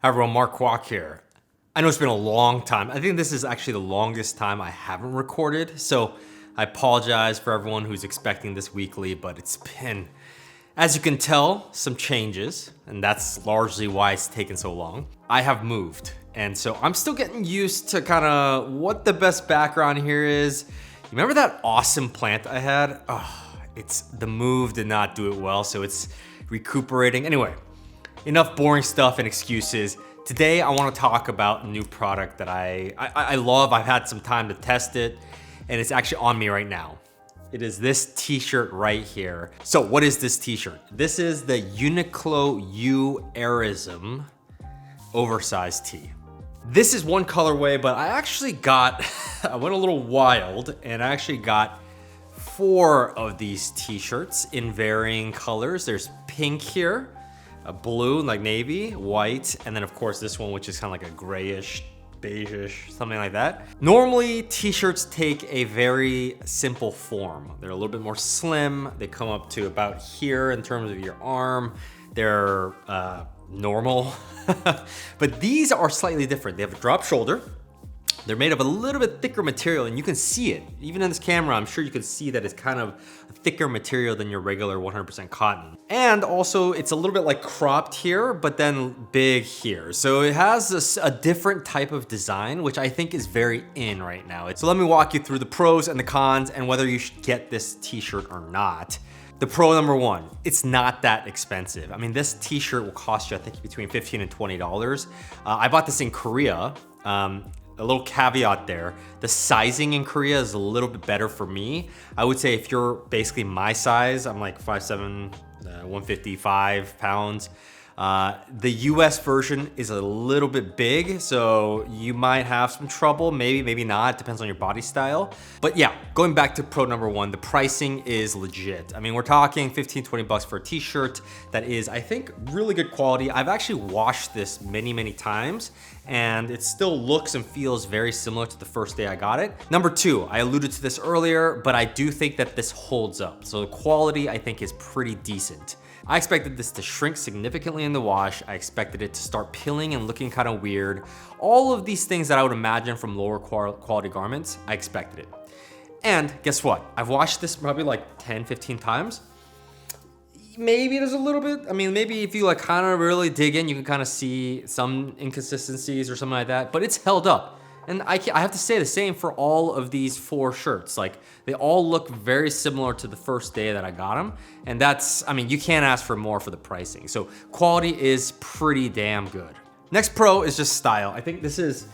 Hi everyone, Mark Kwok here. I know it's been a long time. I think this is actually the longest time I haven't recorded, so I apologize for everyone who's expecting this weekly, but it's been, as you can tell, some changes, and that's largely why it's taken so long. I have moved, and so I'm still getting used to kind of what the best background here is. You remember that awesome plant I had? The move did not do it well, so it's recuperating. Anyway, enough boring stuff and excuses. Today I want to talk about a new product that I love. I've had some time to test it, and it's actually on me right now. It is this t-shirt right here. So what is this t-shirt? This is the Uniqlo Airism Oversized tee. This is one colorway, but I actually got, I went a little wild and I actually got 4 of these t-shirts in varying colors. There's pink here, a blue, like navy, white, and then of course this one, which is kind of like a grayish, beigeish, something like that. Normally, t-shirts take a very simple form. They're a little bit more slim. They come up to about here in terms of your arm. They're normal, but these are slightly different. They have a drop shoulder. They're made of a little bit thicker material, and you can see it. Even in this camera, I'm sure you can see that it's kind of a thicker material than your regular 100% cotton. And also, it's a little bit like cropped here, but then big here. So it has a different type of design, which I think is very in right now. So let me walk you through the pros and the cons and whether you should get this t-shirt or not. The pro number 1, it's not that expensive. I mean, this t-shirt will cost you, I think, between $15 and $20. I bought this in Korea. A little caveat there, the sizing in Korea is a little bit better for me. I would say if you're basically my size, I'm like 5'7", 155 pounds. The US version is a little bit big, so you might have some trouble, maybe not, it depends on your body style. But yeah, going back to pro number 1, the pricing is legit. I mean, we're talking 15, 20 bucks for a t-shirt that is, I think, really good quality. I've actually washed this many times, and it still looks and feels very similar to the first day I got it. Number 2, I alluded to this earlier, but I do think that this holds up. So the quality, I think, is pretty decent. I expected this to shrink significantly in the wash. I expected it to start peeling and looking kind of weird. All of these things that I would imagine from lower quality garments, I expected it. And guess what? I've washed this probably like 10, 15 times. Maybe there's a little bit, I mean, maybe if you like kind of really dig in, you can kind of see some inconsistencies or something like that, but it's held up. And I have to say the same for all of these 4 shirts. Like, they all look very similar to the first day that I got them. And that's, I mean, you can't ask for more for the pricing. So quality is pretty damn good. Next pro is just style. I think this is,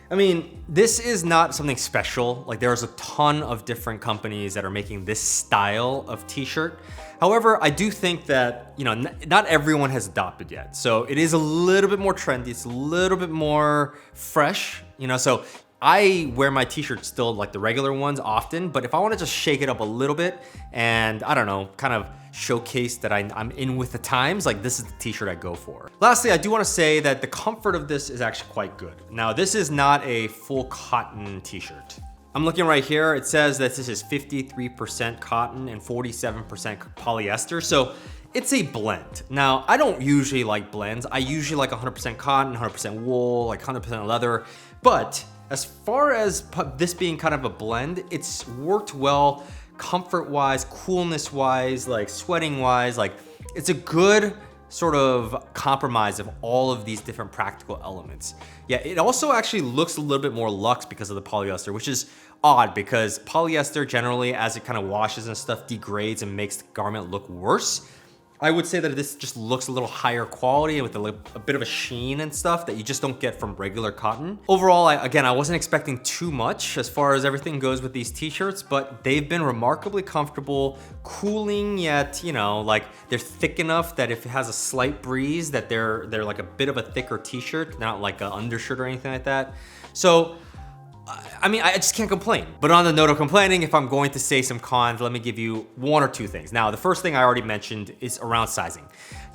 I mean, this is not something special. Like, there's a ton of different companies that are making this style of t-shirt. However, I do think that, you know, not everyone has adopted yet. So it is a little bit more trendy. It's a little bit more fresh, you know, so I wear my t-shirts still like the regular ones often, but if I want to just shake it up a little bit and, I don't know, kind of showcase that I'm in with the times, like this is the t-shirt I go for. Lastly, I do want to say that the comfort of this is actually quite good. Now, this is not a full cotton t-shirt. I'm looking right here. It says that this is 53% cotton and 47% polyester. So it's a blend. Now, I don't usually like blends. I usually like 100% cotton, 100% wool, like 100% leather. But as far as this being kind of a blend, it's worked well comfort-wise, coolness-wise, like sweating-wise. Like, it's a good sort of compromise of all of these different practical elements. Yeah, it also actually looks a little bit more luxe because of the polyester, which is odd because polyester generally, as it kind of washes and stuff, degrades and makes the garment look worse. I would say that this just looks a little higher quality with a bit of a sheen and stuff that you just don't get from regular cotton. Overall, I wasn't expecting too much as far as everything goes with these t-shirts, but they've been remarkably comfortable, cooling yet, you know, like they're thick enough that if it has a slight breeze that they're like a bit of a thicker t-shirt, not like an undershirt or anything like that. So, I mean, I just can't complain. But on the note of complaining, if I'm going to say some cons, let me give you 1 or 2 things. Now, the first thing I already mentioned is around sizing.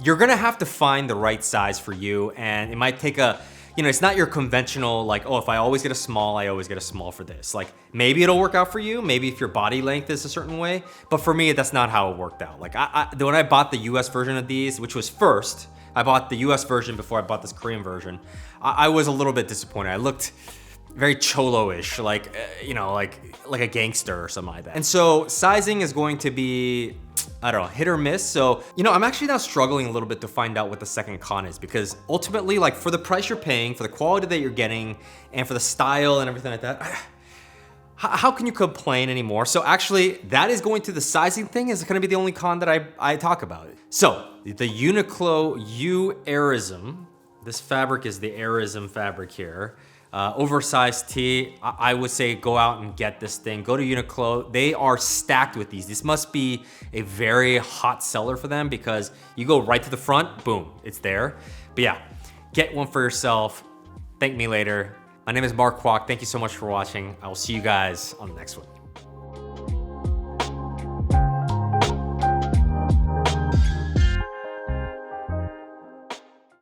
You're gonna have to find the right size for you, and it might take a, you know, it's not your conventional, like, oh, if I always get a small, I always get a small for this. Like, maybe it'll work out for you, maybe if your body length is a certain way, but for me, that's not how it worked out. Like, when I bought the US version of these, which was first, I bought the US version before I bought this Korean version. I was a little bit disappointed. I looked very cholo-ish, like, like a gangster or something like that. And so sizing is going to be, I don't know, hit or miss. So, I'm actually now struggling a little bit to find out what the second con is, because ultimately, like, for the price you're paying, for the quality that you're getting, and for the style and everything like that, how can you complain anymore? So actually, that is going to, the sizing thing is gonna be the only con that I talk about. So, the Uniqlo Airism, this fabric is the Airism fabric here. Oversized tee, I would say go out and get this thing. Go to Uniqlo. They are stacked with these. This must be a very hot seller for them, because you go right to the front, boom, it's there. But yeah, get one for yourself. Thank me later. My name is Mark Kwok. Thank you so much for watching. I will see you guys on the next one.